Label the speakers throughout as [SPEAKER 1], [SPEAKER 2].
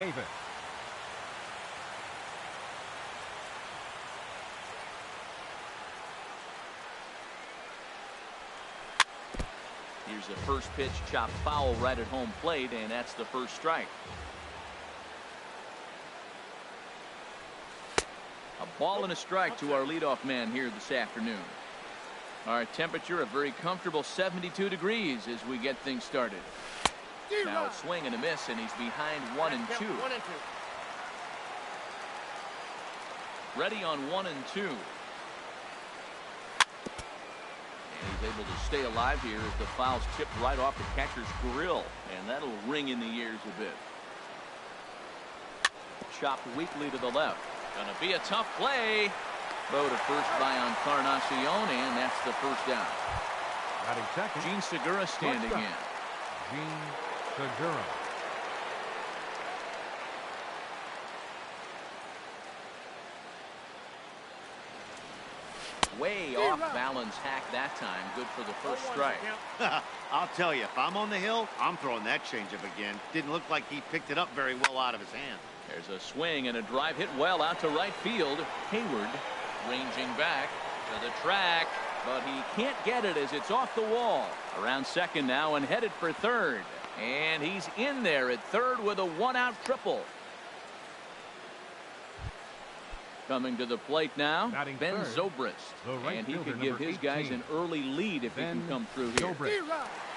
[SPEAKER 1] Davis.
[SPEAKER 2] Here's the first pitch, chopped foul right at home plate, and that's the first strike. A ball and a strike to our leadoff man here this afternoon. Our temperature a very comfortable 72 degrees as we get things started. Now a swing and a miss, and he's behind 1 and 2. Ready on 1 and 2. And he's able to stay alive here as the foul's tipped right off the catcher's grill, and that'll ring in the ears a bit. Chopped weakly to the left. Gonna be a tough play. Throw to first by Encarnacion, and that's the first down.
[SPEAKER 1] Batting second.
[SPEAKER 2] Gene Segura standing in.
[SPEAKER 1] Gene Segura.
[SPEAKER 2] Way off balance hack that time. Good for the first strike.
[SPEAKER 3] I'll tell you, if I'm on the hill, I'm throwing that changeup again. Didn't look like he picked it up very well out of his hand.
[SPEAKER 2] There's a swing and a drive hit well out to right field. Hayward ranging back to the track, but he can't get it as it's off the wall. Around second now and headed for third. And he's in there at third with a one-out triple. Coming to the plate now, Ben Zobrist. And he could give his guys an early lead if he can come through here.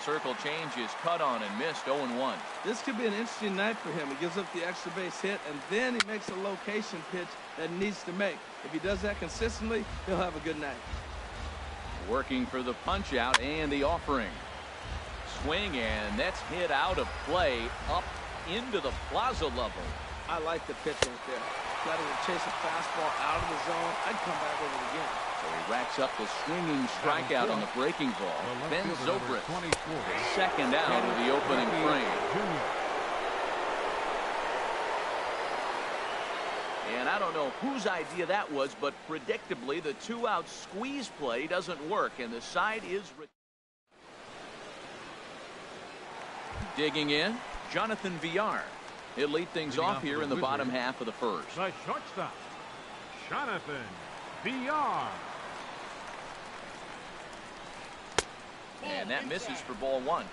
[SPEAKER 2] Circle change is cut on and missed. 0-1.
[SPEAKER 4] This could be an interesting night for him. He gives up the extra base hit, and then he makes a location pitch that he needs to make. If he does that consistently, he'll have a good night.
[SPEAKER 2] Working for the punch out and the offering. Swing, and that's hit out of play up into the plaza level.
[SPEAKER 4] I like the pitch right there. Letting him chase a fastball out of the zone. I'd come back over it again.
[SPEAKER 2] So he racks up the swinging strikeout on the breaking ball. Ben Zobrist, second out of the opening frame. And I don't know whose idea that was, but predictably the two-out squeeze play doesn't work, and the side is digging in. Jonathan Villar. He'll lead things off here in the bottom half of the first.
[SPEAKER 1] The shortstop, Jonathan Villar.
[SPEAKER 2] And that misses for ball one.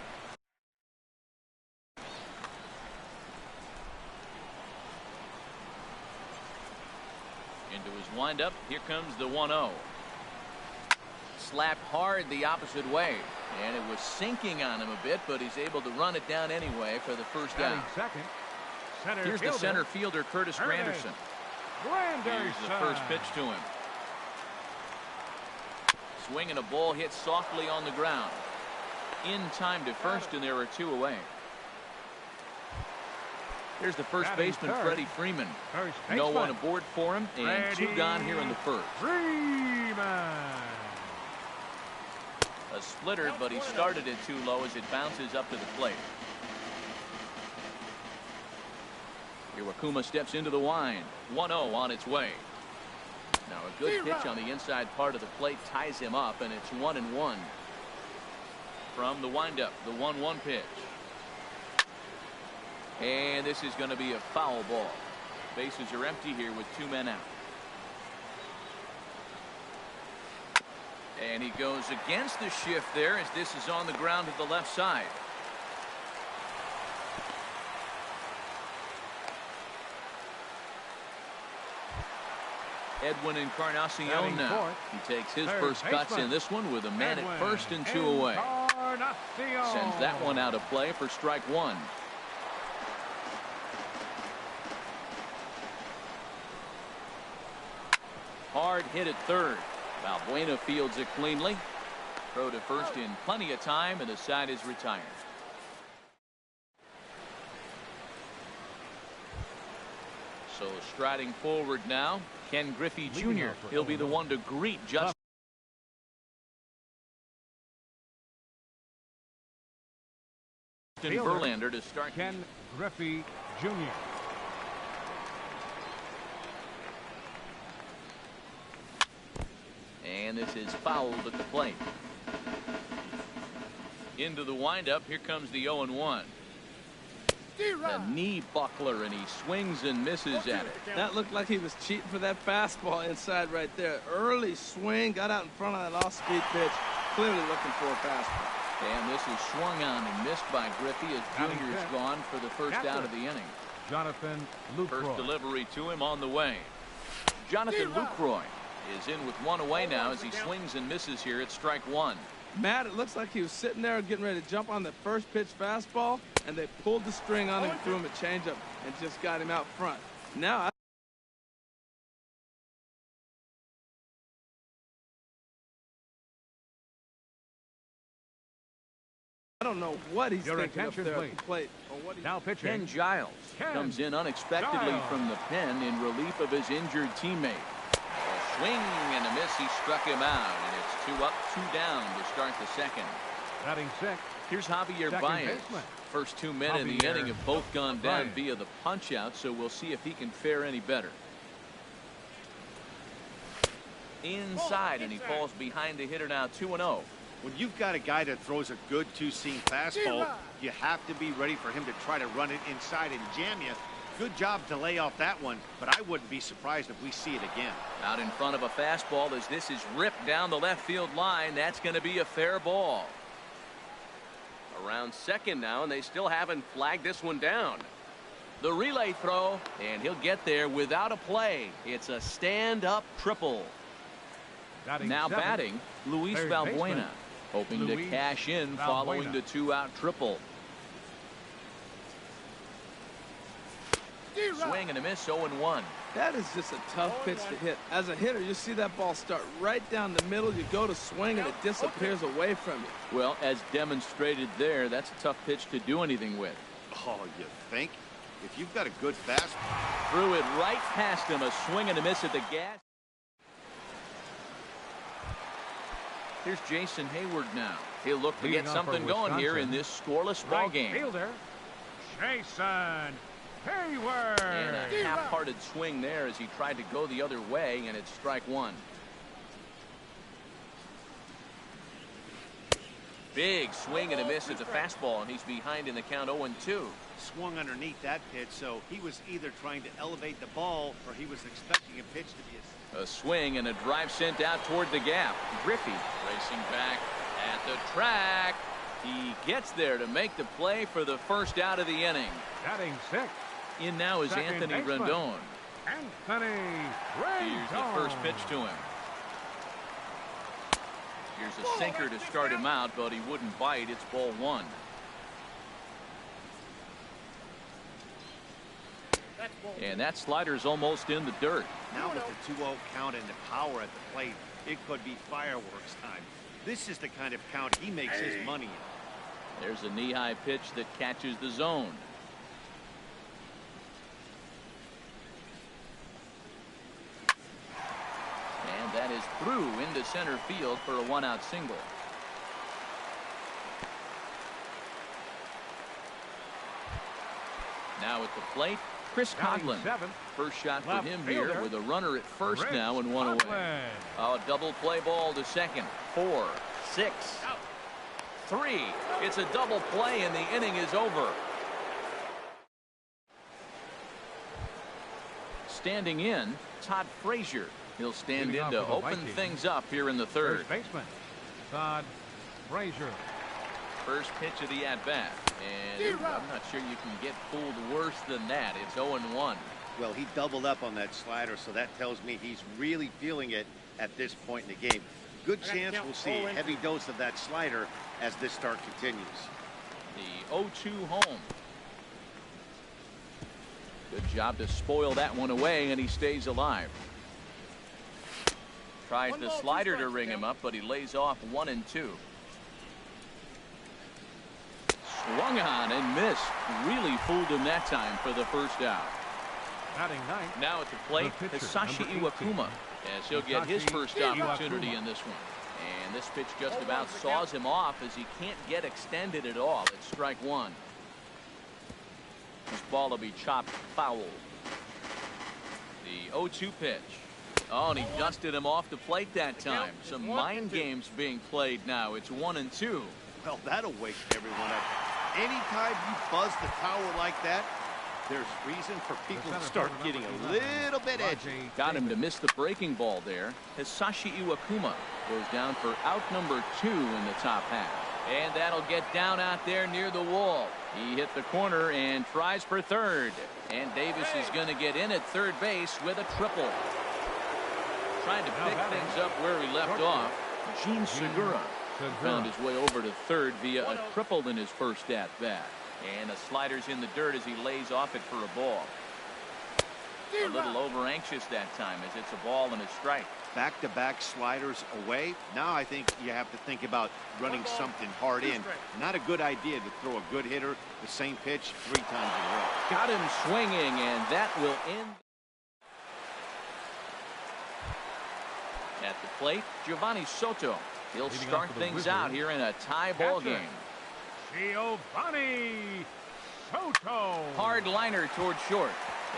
[SPEAKER 2] Into his windup. Here comes the 1-0. Slapped hard the opposite way. And it was sinking on him a bit, but he's able to run it down anyway for the first down.
[SPEAKER 1] Second.
[SPEAKER 2] Here's the center fielder, Curtis Granderson. Here's the first pitch to him. Swing and a ball hit softly on the ground. In time to first, and there are two away. Here's the first baseman, Freddie Freeman. No one aboard for him, and two gone here in the first. A splitter, but he started it too low as it bounces up to the plate. Iwakuma steps into the wind. 1-0 on its way. Now a good pitch on the inside part of the plate ties him up, and it's 1-1. From the windup, the 1-1 pitch. And this is going to be a foul ball. Bases are empty here with two men out. And he goes against the shift there as this is on the ground to the left side. Edwin Encarnacion now. He takes his first cuts in this one with a man at first and two away. Sends that one out of play for strike one. Hard hit at third. Balbuena fields it cleanly. Throw to first in plenty of time, and the side is retired. So striding forward now, Ken Griffey Jr. He'll be the one to greet Justin Verlander to start.
[SPEAKER 1] Ken Griffey Jr.
[SPEAKER 2] And this is fouled at the plate. Into the windup. Here comes the 0-1. The knee buckler, and he swings and misses at it.
[SPEAKER 4] That looked like he was cheating for that fastball inside right there. Early swing, got out in front of that off-speed pitch, clearly looking for a fastball.
[SPEAKER 2] And this is swung on and missed by Griffey as Junior's gone for the first out of the inning.
[SPEAKER 1] Jonathan Lucroy.
[SPEAKER 2] First delivery to him on the way. Jonathan Lucroy is in with one away now as he swings and misses here at strike one.
[SPEAKER 4] Matt, it looks like he was sitting there getting ready to jump on the first pitch fastball, and they pulled the string on him and threw him a changeup and just got him out front. Now, I don't know what he's thinking up there at the plate. Or what
[SPEAKER 1] now pitching.
[SPEAKER 2] Ken Giles comes in unexpectedly from the pen in relief of his injured teammate. A swing and a miss. He struck him out, and it's 2 up, 2 down to start the second.
[SPEAKER 1] Batting sixth.
[SPEAKER 2] Here's Javier Baez. First 2 men in the inning have both gone down via the punch out, so we'll see if he can fare any better. Inside, and he falls behind the hitter now 2-0.
[SPEAKER 3] When you've got a guy that throws a good two-seam fastball, you have to be ready for him to try to run it inside and jam you. Good job to lay off that one, but I wouldn't be surprised if we see it again.
[SPEAKER 2] Out in front of a fastball as this is ripped down the left field line. That's going to be a fair ball. Around second now, and they still haven't flagged this one down. The relay throw, and he'll get there without a play. It's a stand-up triple. Now batting, Luis Valbuena, hoping to cash in following the 2-out triple. Swing and a miss, 0-1.
[SPEAKER 4] that is just a tough pitch to hit. As a hitter, you see that ball start right down the middle. You go to swing, and it disappears away from you.
[SPEAKER 2] Well, as demonstrated there, that's a tough pitch to do anything with.
[SPEAKER 3] Oh, you think? If you've got a good fastball.
[SPEAKER 2] Threw it right past him, a swing and a miss at the gas. Here's Jason Hayward now. He'll look to get something going here in this scoreless ball game.
[SPEAKER 1] Fielder, Jason Hayward.
[SPEAKER 2] And a half-hearted swing there as he tried to go the other way, and it's strike one. Big swing and a miss at the fastball, and he's behind in the count 0-2.
[SPEAKER 3] Swung underneath that pitch, so he was either trying to elevate the ball or he was expecting a pitch to be
[SPEAKER 2] a swing and a drive sent out toward the gap. Griffey racing back at the track. He gets there to make the play for the first out of the inning.
[SPEAKER 1] Batting sixth.
[SPEAKER 2] In now is Anthony Rendon.
[SPEAKER 1] Anthony Rendon.
[SPEAKER 2] Here's the first pitch to him. Here's a sinker to start him out, but he wouldn't bite. It's ball one. And that slider's almost in the dirt.
[SPEAKER 3] Now with the 2-0 count and the power at the plate, it could be fireworks time. This is the kind of count he makes his money in.
[SPEAKER 2] There's a knee-high pitch that catches the zone. And that is through into center field for a one-out single. Now at the plate, Chris Coghlan. First shot for him here with a runner at first now and one away. Oh, double play ball to second. 4, 6, 3. It's a double play and the inning is over. Standing in, Todd Frazier. He'll stand in to open things up here in the third.
[SPEAKER 1] First baseman, Todd Frazier.
[SPEAKER 2] First pitch of the at-bat. And I'm not sure you can get fooled worse than that. It's 0-1.
[SPEAKER 3] Well, he doubled up on that slider, so that tells me he's really feeling it at this point in the game. Good chance we'll see a heavy dose of that slider as this start continues.
[SPEAKER 2] The 0-2 home. Good job to spoil that one away, and he stays alive. Tries the slider to ring him up, but he lays off 1 and 2. Swung on and missed. Really fooled him that time for the first out. Now at the plate, Hisashi Iwakuma, as he'll get his first opportunity in this one. And this pitch just about saws him off as he can't get extended at all. It's strike one. This ball will be chopped foul. The 0-2 pitch. Oh, and he dusted him off the plate that time. Some mind games being played now. It's 1 and 2.
[SPEAKER 3] Well, that'll wake everyone up. Anytime you buzz the tower like that, there's reason for people to start getting a little bit edgy.
[SPEAKER 2] Got him to miss the breaking ball there. Hisashi Iwakuma goes down for out number 2 in the top half. And that'll get down out there near the wall. He hit the corner and tries for third. And Davis is going to get in at third base with a triple. Trying to pick things up where he left off. Gene Segura found his way over to third via a triple in his first at-bat. And the slider's in the dirt as he lays off it for a ball. A little over-anxious that time as it's a ball and a strike.
[SPEAKER 3] Back-to-back sliders away. Now I think you have to think about running something hard in. Not a good idea to throw a good hitter the same pitch 3 times in a row.
[SPEAKER 2] Got him swinging, and that will end. At the plate, Giovanni Soto. He'll start things out here in a tie ball game.
[SPEAKER 1] Giovanni Soto.
[SPEAKER 2] Hard liner toward short.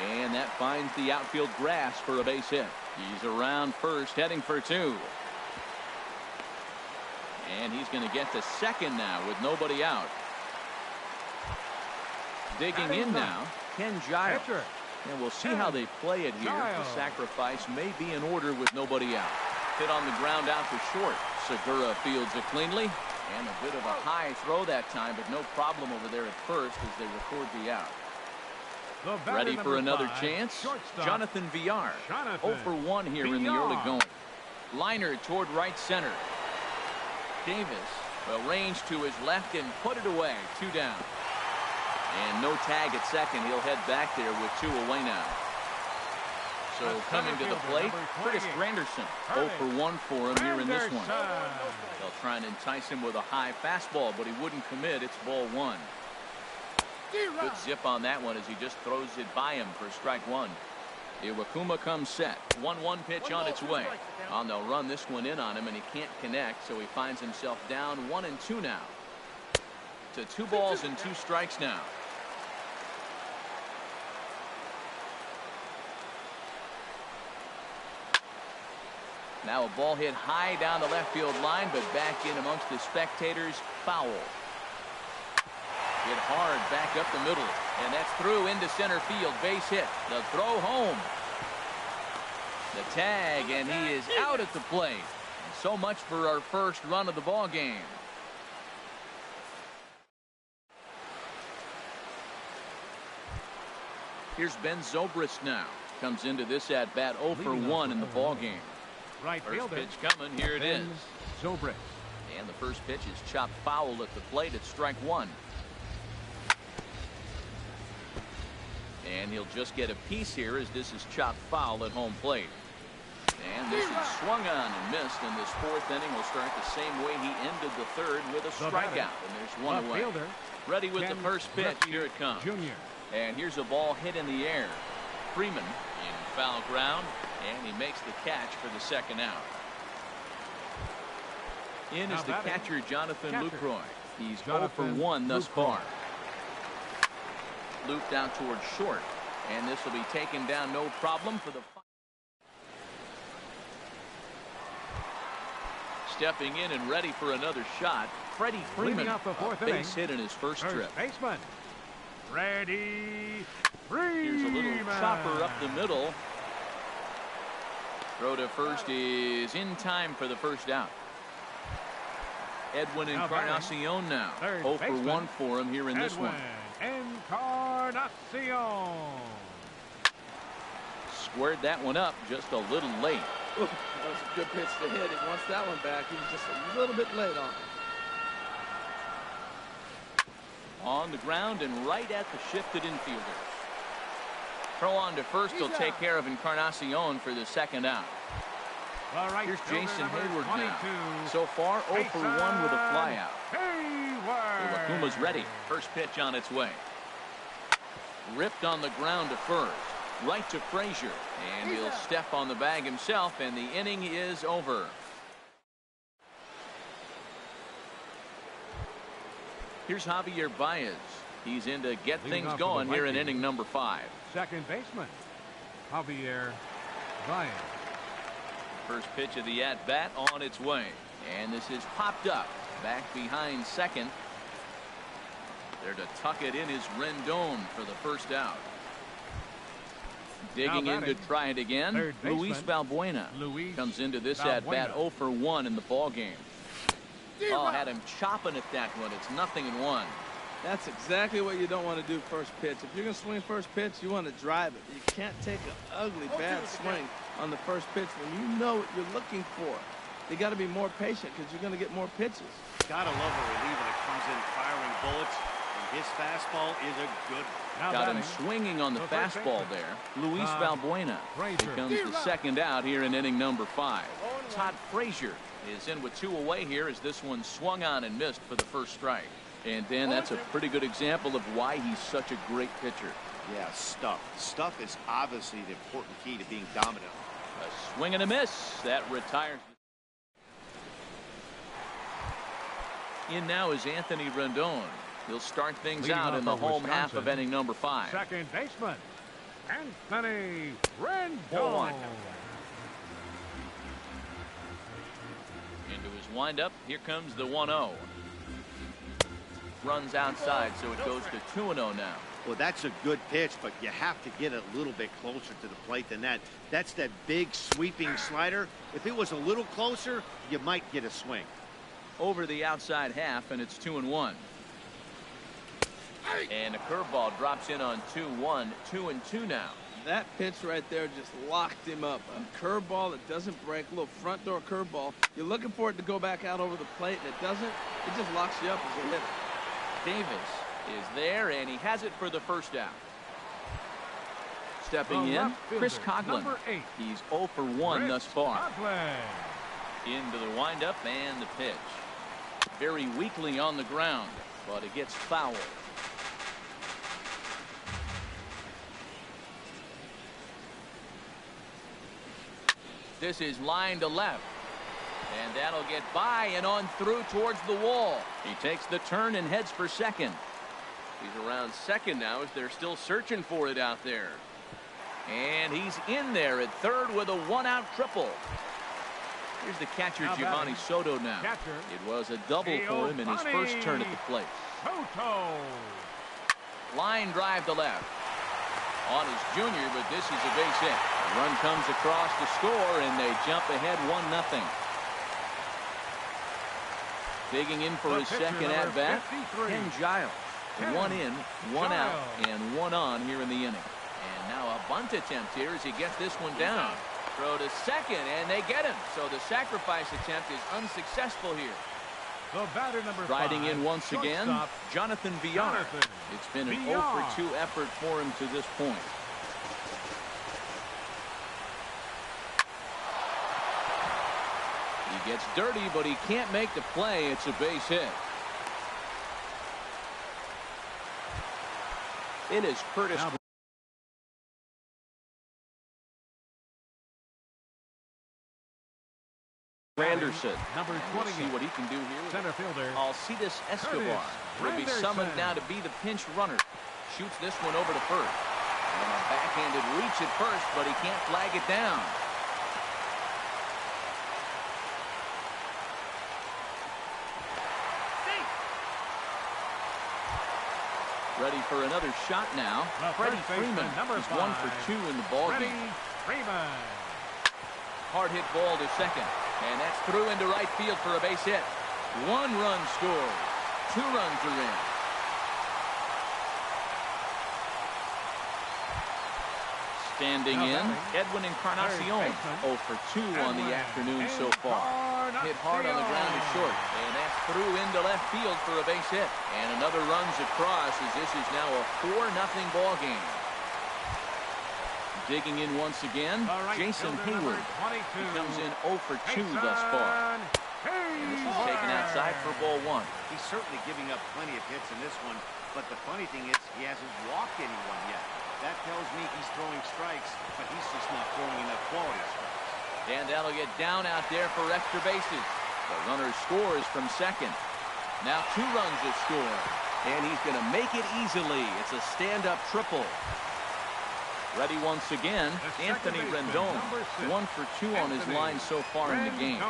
[SPEAKER 2] And that finds the outfield grass for a base hit. He's around first, heading for 2. And he's going to get to second now with nobody out. Digging in now, Ken Giles. And we'll see how they play it here. The sacrifice may be in order with nobody out. Hit on the ground out to short. Segura fields it cleanly. And a bit of a high throw that time, but no problem over there at first as they record the out. Ready for another chance? Jonathan Villar. 0 for 1 here in the early going. Liner toward right center. Davis will range to his left and put it away. 2 down. And no tag at second. He'll head back there with 2 away now. So coming to the plate, Curtis Granderson. 0 for 1 for him here in this one. They'll try and entice him with a high fastball, but he wouldn't commit. It's ball 1. Good zip on that one as he just throws it by him for strike 1. Iwakuma comes set. 1-1 pitch on its way. Oh, they'll run this one in on him, and he can't connect, so he finds himself down 1-2 now. To 2 balls and 2 strikes now. Now a ball hit high down the left field line, but back in amongst the spectators. Foul. Hit hard back up the middle, and that's through into center field. Base hit. The throw home. The tag, and he is out at the plate. And so much for our first run of the ball game. Here's Ben Zobrist now. Comes into this at bat 0 for 1 in the ball game. First pitch coming. Here it is.
[SPEAKER 1] Zobrist.
[SPEAKER 2] And the first pitch is chopped foul at the plate. It's strike 1. And he'll just get a piece here as this is chopped foul at home plate. And this is swung on and missed. And this 4th inning will start the same way he ended the 3rd with a strikeout. And there's 1 away. Ready with the first pitch. Here it comes.
[SPEAKER 1] Junior.
[SPEAKER 2] And here's a ball hit in the air. Freeman in foul ground. And he makes the catch for the 2nd out. In is the catcher, Jonathan Lucroy. He's 0 for 1 thus far. Looped out towards short. And this will be taken down no problem for the... Stepping in and ready for another shot, Freddie Freeman. A base hit in his first trip.
[SPEAKER 1] Baseman. Freddie Freeman.
[SPEAKER 2] Here's a little chopper up the middle. Throw to first is in time for the first out. Edwin Encarnacion now. 0 for 1 for him here in this one.
[SPEAKER 1] Encarnacion.
[SPEAKER 2] Squared that one up just a little late.
[SPEAKER 4] Ooh, that was a good pitch to hit. He wants that one back. He was just a little bit late on it.
[SPEAKER 2] On the ground and right at the shifted infielders. Throw on to first will take care of Encarnacion for the 2nd out. Here's Jason Hayward now. So far 0 for 1 with a flyout. Iwakuma's ready. First pitch on its way. Ripped on the ground to first. Right to Frazier. And he'll step on the bag himself, and the inning is over. Here's Javier Baez. He's in to get things going here in inning number 5.
[SPEAKER 1] Second baseman, Javier Baez.
[SPEAKER 2] First pitch of the at-bat on its way. And this is popped up. Back behind second. There to tuck it in is Rendon for the first out. Digging in to try it again, Luis Valbuena comes into this at-bat 0 for 1 in the ball game. Oh, had him chopping at that one. It's 0-1.
[SPEAKER 4] That's exactly what you don't want to do first pitch. If you're going to swing first pitch, you want to drive it. You can't take an ugly, bad swing on the first pitch when you know what you're looking for. You got to be more patient because you're going to get more pitches.
[SPEAKER 3] Gotta love a reliever that comes in firing bullets, and his fastball is a good one.
[SPEAKER 2] Got him swinging on the fastball there. Luis Valbuena becomes the second out here in inning number 5. Todd Frazier is in with 2 away here as this one swung on and missed for the first strike. And Dan, that's a pretty good example of why he's such a great pitcher.
[SPEAKER 3] Yeah, stuff. Stuff is obviously the important key to being dominant.
[SPEAKER 2] A swing and a miss. That retires. In now is Anthony Rendon. He'll start things out in the home half of inning number 5.
[SPEAKER 1] Second baseman, Anthony Rendon.
[SPEAKER 2] 1-1. Into his windup. Here comes the 1-0. Runs outside, so it goes to 2-0 now.
[SPEAKER 3] Well, that's a good pitch, but you have to get a little bit closer to the plate than that. That's that big sweeping slider. If it was a little closer, you might get a swing.
[SPEAKER 2] Over the outside half, and it's 2-1. And a curveball drops in on 2-1, 2-2 now.
[SPEAKER 4] That pitch right there just locked him up. A curveball that doesn't break, a little front door curveball. You're looking for it to go back out over the plate, and it doesn't. It just locks you up as a hitter.
[SPEAKER 2] Davis is there, and he has it for the first out. Stepping in, Chris Coughlin. He's 0 for 1 thus far. Into the windup and the pitch. Very weakly on the ground, but it gets foul. This is line to left. And that'll get by and on through towards the wall. He takes the turn and heads for second. He's around second now as they're still searching for it out there. And he's in there at third with a 1-out triple. Here's the catcher, Giovanni Soto now. It was a double for him in his first turn at the plate.
[SPEAKER 1] Soto.
[SPEAKER 2] Line drive to left. On his junior, but this is a base hit. The run comes across to score, and they jump ahead 1-0. Digging in for his second at-bat, Ken Giles. 1 in, 1 out, and 1 on here in the inning. And now a bunt attempt here as he gets this one down. Throw to second, and they get him. So the sacrifice attempt is unsuccessful here.
[SPEAKER 1] The batter number 5.
[SPEAKER 2] Riding in once again, Jonathan Villar. It's been an 0 for 2 effort for him to this point. He gets dirty, but he can't make the play. It's a base hit. It is Curtis Anderson.
[SPEAKER 1] Number 20.
[SPEAKER 2] We'll see what he can do here.
[SPEAKER 1] Center fielder
[SPEAKER 2] Alcides Escobar will be summoned now to be the pinch runner. Shoots this one over to first. And a backhanded reach at first, but he can't flag it down. Ready for another shot now. Freddie Freeman is 1 for 2 in the ballgame. Hard hit ball to second. And that's through into right field for a base hit. 1 run scored. 2 runs are in. Standing in, Edwin Encarnacion. 0 for 2 on the afternoon so far. Hit hard on the ground to short. And that's through into left field for a base hit. And another runs across as this is now a 4-0 ball game. Digging in once again, Jason Hayward. He comes in 0 for 2 thus far. And this is taken outside for ball 1.
[SPEAKER 3] He's certainly giving up plenty of hits in this one, but the funny thing is he hasn't walked anyone yet. That tells me he's throwing strikes, but he's just not throwing enough quality strikes.
[SPEAKER 2] And that'll get down out there for extra bases. The runner scores from second. Now 2 runs have scored. And he's going to make it easily. It's a stand-up triple. Ready once again, Anthony Rendon. 1 for 2 on his line so far in the game.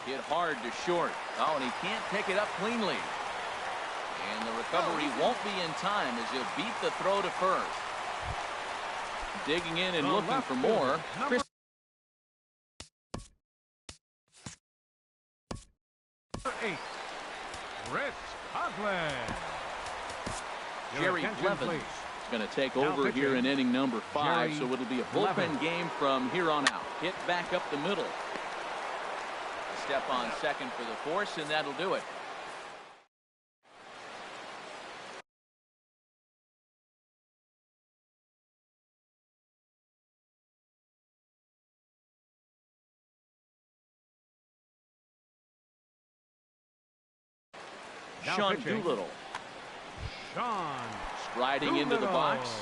[SPEAKER 2] Hit hard to short. Oh, and he can't pick it up cleanly. And the recovery won't be in time as he'll beat the throw to first. Digging in and looking for more.
[SPEAKER 1] Number 8, Rich Conklin.
[SPEAKER 2] Jerry Blevins is going to take over here in inning number 5, so it'll be a bullpen game from here on out. Hit back up the middle. Step on second for the force, and that'll do it. Sean Doolittle. Striding into the box.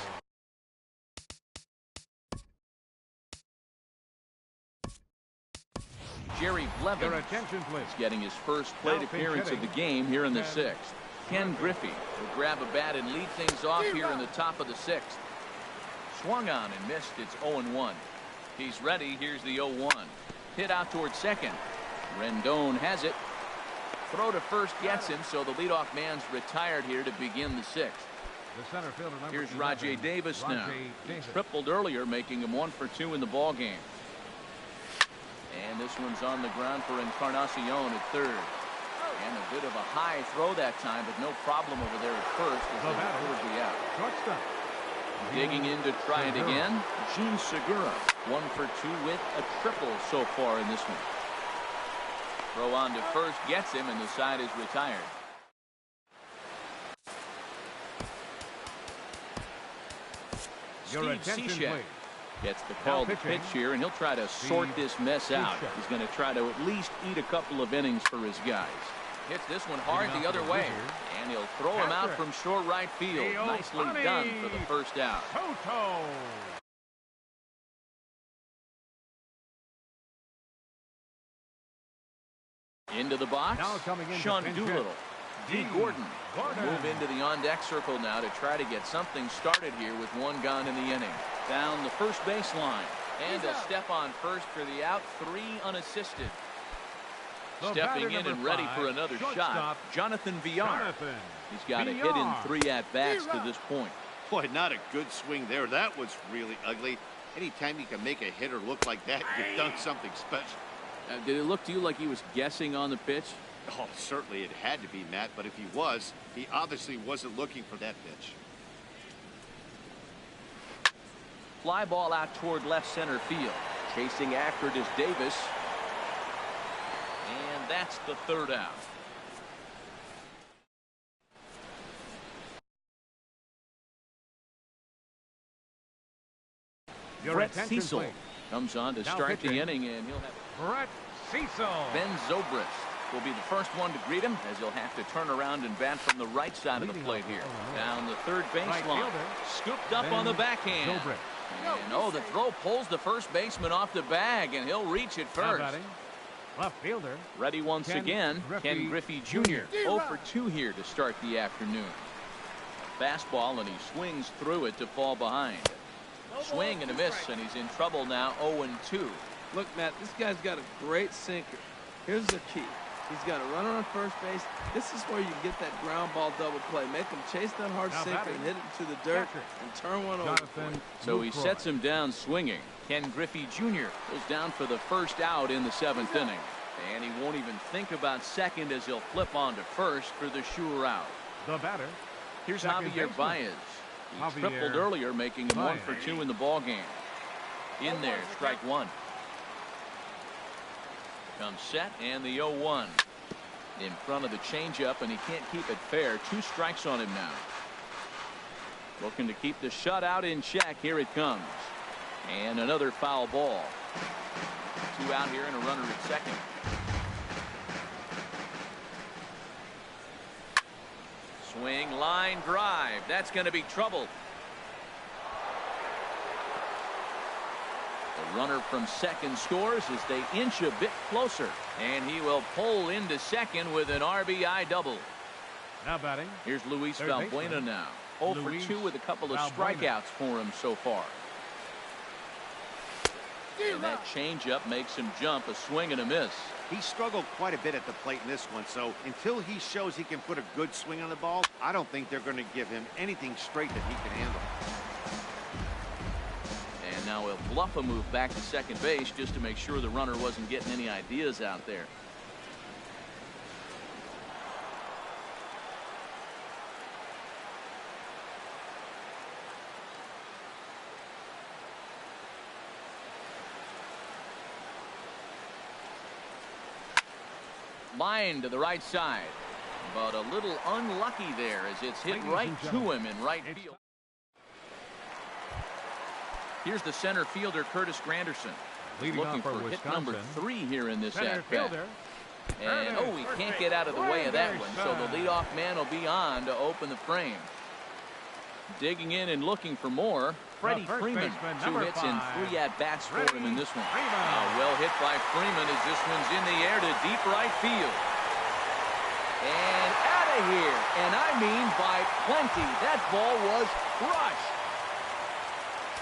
[SPEAKER 2] Jerry Blevins is getting his first plate appearance of the game here in the 6th. Ken Griffey will grab a bat and lead things off here in the top of the 6th. Swung on and missed. It's 0-1. He's ready. Here's the 0-1. Hit out towards second. Rendon has it. Throw to first gets him, so the leadoff man's retired here to begin the 6th. Here's Rajay Davis now. He tripled earlier, making him 1 for 2 in the ball game. And this one's on the ground for Encarnacion at third. And a bit of a high throw that time, but no problem over there at first as they record the out. Digging in to try it again. Gene Segura, 1 for 2 with a triple so far in this one. Throw on to first gets him, and the side is retired. Steve Cishek gets the call to pitch here, and he'll try to sort this mess out. He's going to try to at least eat a couple of innings for his guys. Hits this one hard the other way, and he'll throw him out from short right field. Nicely done for the first out. Into the box, Sean Doolittle. D. Gordon will move into the on-deck circle now to try to get something started here with 1 gone in the inning. Down the first baseline, and a step on first for the out, 3 unassisted. Stepping in and ready for another shot, Jonathan Villar. He's got a hit in 3 at-bats to this point.
[SPEAKER 3] Boy, not a good swing there. That was really ugly. Anytime you can make a hitter look like that, you've done something special.
[SPEAKER 2] Did it look to you like he was guessing on the pitch?
[SPEAKER 3] Oh, certainly it had to be, Matt, but if he was, he obviously wasn't looking for that pitch.
[SPEAKER 2] Fly ball out toward left center field. Chasing after it is Davis. And that's the third out. Brett Cecil comes on to start the inning, and he'll have
[SPEAKER 1] Brett Cecil.
[SPEAKER 2] Ben Zobrist will be the first one to greet him, as he'll have to turn around and bat from the right side of the plate here. Down the third baseline. Scooped up on the backhand. And oh, the throw pulls the first baseman off the bag, and he'll reach it first.
[SPEAKER 1] Left fielder.
[SPEAKER 2] Ready once again, Ken Griffey Jr. 0 for 2 here to start the afternoon. Fastball, and he swings through it to fall behind. Swing and a miss, and he's in trouble now, 0-2.
[SPEAKER 4] Look, Matt, this guy's got a great sinker. Here's the key. He's got a runner on first base. This is where you get that ground ball double play. Make him chase that hard sinker and hit it to the dirt and turn one over.
[SPEAKER 2] So he sets him down swinging. Ken Griffey Jr. goes down for the first out in the 7th inning. And he won't even think about second as he'll flip on to first for the sure out.
[SPEAKER 1] The batter.
[SPEAKER 2] Here's Javier Baez. He tripled earlier, making him 1 for 2 in the ball game. In there, strike 1. Comes set, and the 0-1 in front of the changeup, and he can't keep it fair. 2 strikes on him now. Looking to keep the shutout in check. Here it comes, and another foul ball. 2 out here and a runner at second. Swing, line drive. That's going to be trouble. The runner from second scores as they inch a bit closer, and he will pull into second with an RBI double.
[SPEAKER 1] Now batting.
[SPEAKER 2] Here's Luis Valbuena now. 0 for 2 with a couple of strikeouts for him so far. And that changeup makes him jump. A swing and a miss.
[SPEAKER 3] He struggled quite a bit at the plate in this one, so until he shows he can put a good swing on the ball, I don't think they're going to give him anything straight that he can handle.
[SPEAKER 2] And now he'll bluff a move back to second base just to make sure the runner wasn't getting any ideas out there. Line to the right side, but a little unlucky there as it's hit right to him in right field. Here's the center fielder, Curtis Granderson. Looking for hit number 3 here in this at-bat. And he can't get out of the way of that one, so the leadoff man will be on to open the frame. Digging in and looking for more, Freddie Freeman. 2 hits and 3 at-bats for him in this one. Well hit by Freeman as this one's in the air to deep right field. And out of here. And I mean by plenty. That ball was crushed.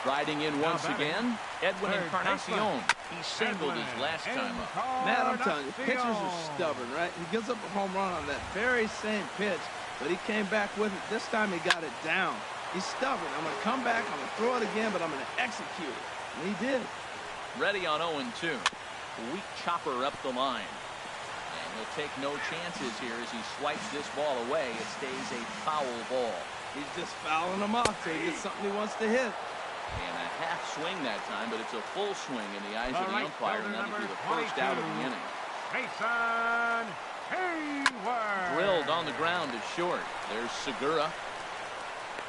[SPEAKER 2] Riding in once again, Edwin Encarnacion. He singled his last time up.
[SPEAKER 4] Man, I'm telling you, pitchers are stubborn, right? He gives up a home run on that very same pitch, but he came back with it. This time he got it down. He's stubborn. I'm going to come back, I'm going to throw it again, but I'm going to execute it. And he did.
[SPEAKER 2] Ready on 0-2. Weak chopper up the line. And he'll take no chances here as he swipes this ball away. It stays a foul ball.
[SPEAKER 4] He's just fouling them off till he gets something he wants to hit.
[SPEAKER 2] And a half swing that time, but it's a full swing in the eyes of the umpire, and that'll be the first out of the inning.
[SPEAKER 1] Mason Hayward.
[SPEAKER 2] Drilled on the ground to short. There's Segura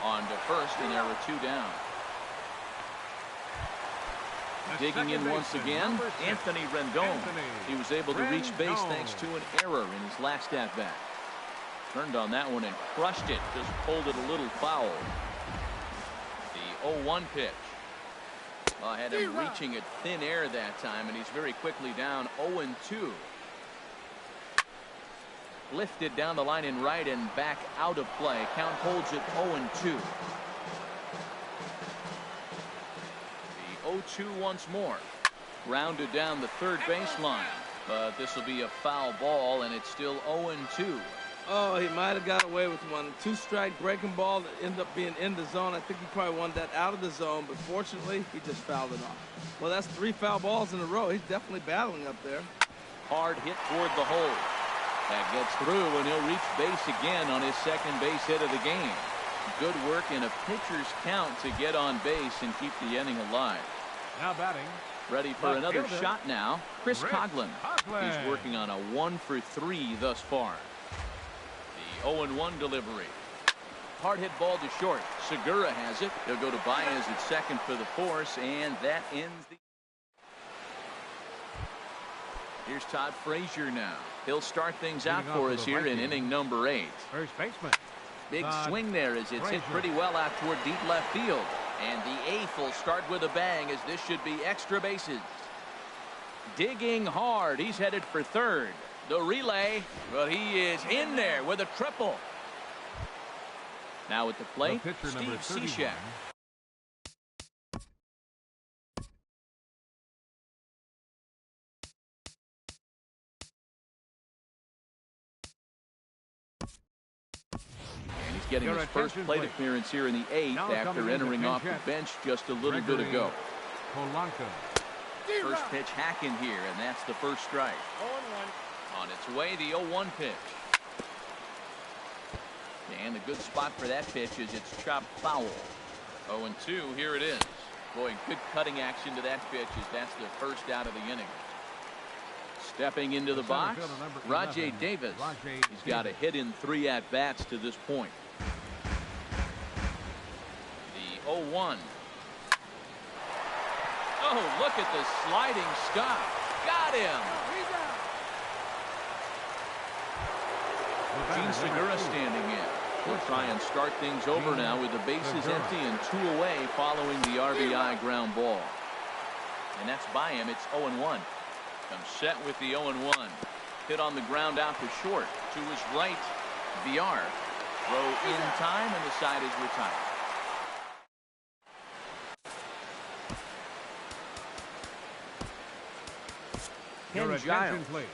[SPEAKER 2] on to first, and there were 2 down. Digging in once again, Anthony Rendon. He was able to reach base thanks to an error in his last at-bat. Turned on that one and crushed it. Just pulled it a little foul. The 0-1 pitch. Had him reaching at thin air that time, and he's very quickly down 0-2. Lifted down the line in right and back out of play. Count holds it 0-2. The 0-2 once more. Grounded down the third baseline, but this will be a foul ball, and it's still 0-2.
[SPEAKER 4] Oh, he might have got away with one. 2-strike breaking ball that ended up being in the zone. I think he probably wanted that out of the zone, but fortunately, he just fouled it off. Well, that's 3 foul balls in a row. He's definitely battling up there.
[SPEAKER 2] Hard hit toward the hole. That gets through, and he'll reach base again on his second base hit of the game. Good work in a pitcher's count to get on base and keep the inning alive.
[SPEAKER 1] Now batting.
[SPEAKER 2] Ready for another shot now. Chris Coghlan. He's working on a 1-for-3 thus far. The 0-1 delivery. Hard hit ball to short. Segura has it. He'll go to Baez at second for the force, and that ends the. Here's Todd Frazier now. He'll start things out for us here in inning number 8.
[SPEAKER 1] First baseman.
[SPEAKER 2] Big swing there as it's hit pretty well out toward deep left field. And the 8th will start with a bang as this should be extra bases. Digging hard. He's headed for third. The relay, but he is in there with a triple. Now at the plate, Steve Cishek. Getting his first plate appearance here in the 8th after entering off the bench just a little bit ago. First pitch hacking here, and that's the first strike. 0-1. On its way, the 0-1 pitch. And the good spot for that pitch is it's chopped foul. 0-2, here it is. Boy, good cutting action to that pitch as that's the first out of the inning. Stepping into the box, Rajay Davis. He's got a hit in 3 at-bats to this point. The 0-1. Oh, look at the sliding stop. Got him. Gene Segura standing in. We'll try and start things over now with the bases empty and 2 away following the RBI ground ball. And that's by him. It's 0-1. Comes set with the 0-1. Hit on the ground out to short. To his right, VR. Throw in time, and the side is retired. Ken
[SPEAKER 1] Your
[SPEAKER 2] Giles.
[SPEAKER 1] attention, please.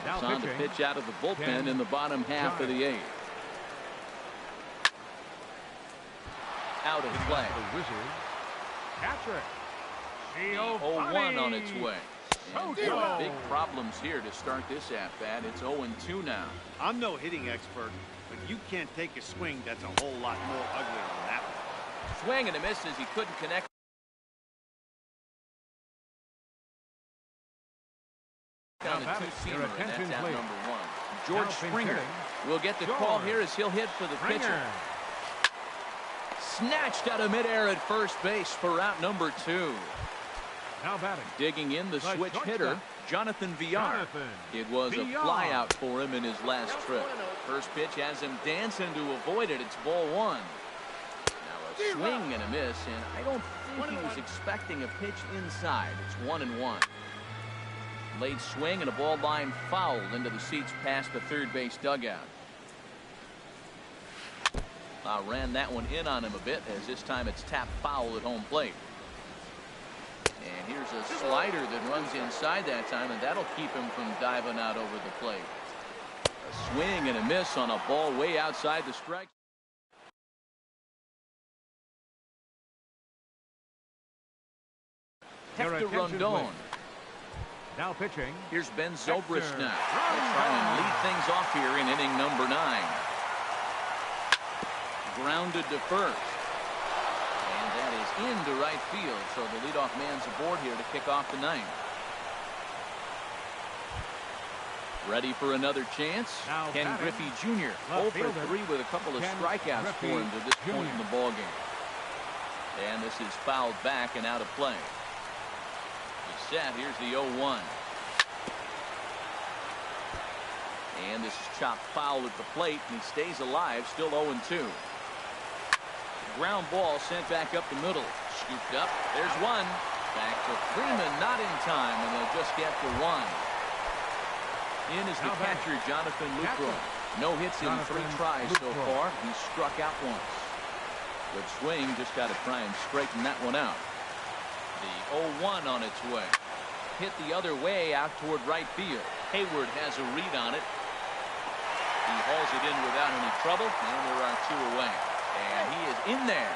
[SPEAKER 1] Now
[SPEAKER 2] It's on to
[SPEAKER 1] pitching.
[SPEAKER 2] pitch out of the bullpen
[SPEAKER 1] Ken
[SPEAKER 2] in the bottom half of the
[SPEAKER 1] Giles.
[SPEAKER 2] eighth. Out of play.
[SPEAKER 1] The Wizards. Catcher.
[SPEAKER 2] 0-1 on its way. And
[SPEAKER 1] So
[SPEAKER 2] big problems here to start this at-bat. It's 0-2 now.
[SPEAKER 3] I'm no hitting expert, but you can't take a swing that's a whole lot more ugly than that one.
[SPEAKER 2] Swing and a miss as he couldn't connect. On the
[SPEAKER 1] Your
[SPEAKER 2] two-seamer, and
[SPEAKER 1] attention,
[SPEAKER 2] that's out
[SPEAKER 1] please.
[SPEAKER 2] number one. George
[SPEAKER 1] Now
[SPEAKER 2] Springer
[SPEAKER 1] pitching.
[SPEAKER 2] will get the call
[SPEAKER 1] George
[SPEAKER 2] here as he'll hit for the pitcher.
[SPEAKER 1] Springer.
[SPEAKER 2] Snatched out of midair at first base for out number 2.
[SPEAKER 1] Now batting.
[SPEAKER 2] Digging in the switch
[SPEAKER 1] shortstop.
[SPEAKER 2] hitter, Jonathan Villar.
[SPEAKER 1] Jonathan
[SPEAKER 2] It was a
[SPEAKER 1] Villar.
[SPEAKER 2] flyout for him in his last trip. First pitch has him dancing to avoid it. It's ball 1. Now a swing and a miss, and I don't think he was expecting a pitch inside. It's 1-1. Late swing and a ball line fouled into the seats past the third base dugout. Ran that one in on him a bit, as this time it's tapped foul at home plate. And here's a slider that runs inside that time, and that'll keep him from diving out over the plate. A swing and a miss on a ball way outside the strike.
[SPEAKER 1] Your
[SPEAKER 2] Hector
[SPEAKER 1] attention,
[SPEAKER 2] Rondon.
[SPEAKER 1] please. Now pitching.
[SPEAKER 2] Here's Ben Zobrist
[SPEAKER 1] Hector
[SPEAKER 2] now. They'll try and lead things off here in inning number 9. Grounded to first. And that is into right field, so the leadoff man's aboard here to kick off the 9th. Ready for another chance?
[SPEAKER 1] Now
[SPEAKER 2] Ken
[SPEAKER 1] batting.
[SPEAKER 2] Griffey Jr.
[SPEAKER 1] Left
[SPEAKER 2] 0 for
[SPEAKER 1] fielder,
[SPEAKER 2] 3 with a couple of
[SPEAKER 1] Ken
[SPEAKER 2] strikeouts for
[SPEAKER 1] Griffey
[SPEAKER 2] him to this point
[SPEAKER 1] Jr.
[SPEAKER 2] in the ballgame. And this is fouled back and out of play. He's set. Here's the 0-1. And this is chopped foul at the plate, and he stays alive, still 0-2. Ground ball sent back up the middle. Scooped up. There's one. Back to Freeman, not in time, and they'll just get the 1. In is the
[SPEAKER 1] Now back.
[SPEAKER 2] catcher, Jonathan Lucroy.
[SPEAKER 1] Catcher.
[SPEAKER 2] No hits in
[SPEAKER 1] Jonathan
[SPEAKER 2] 3 tries so
[SPEAKER 1] Lucroy.
[SPEAKER 2] far. He struck out once. Good swing, just got to try and straighten that one out. The 0-1 on its way. Hit the other way out toward right field. Hayward has a read on it. He hauls it in without any trouble, and there are 2 away. And he is in there.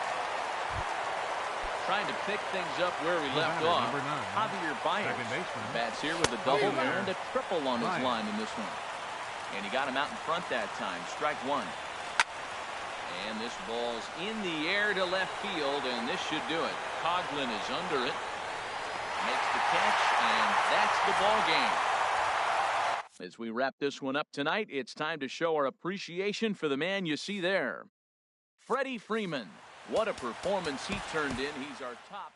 [SPEAKER 2] Trying to pick things up where he left
[SPEAKER 1] batter,
[SPEAKER 2] off.
[SPEAKER 1] number 9.
[SPEAKER 2] Javier Baez
[SPEAKER 1] Second baseman.
[SPEAKER 2] bats here with a double
[SPEAKER 1] Javier
[SPEAKER 2] and a triple on his
[SPEAKER 1] Baez.
[SPEAKER 2] line in this one. And he got him out in front that time. Strike 1. And this ball's in the air to left field, and this should do it. Coughlin is under it. Makes the catch, and that's the ball game. As we wrap this one up tonight, it's time to show our appreciation for the man you see there. Freddie Freeman. What a performance he turned in. He's our top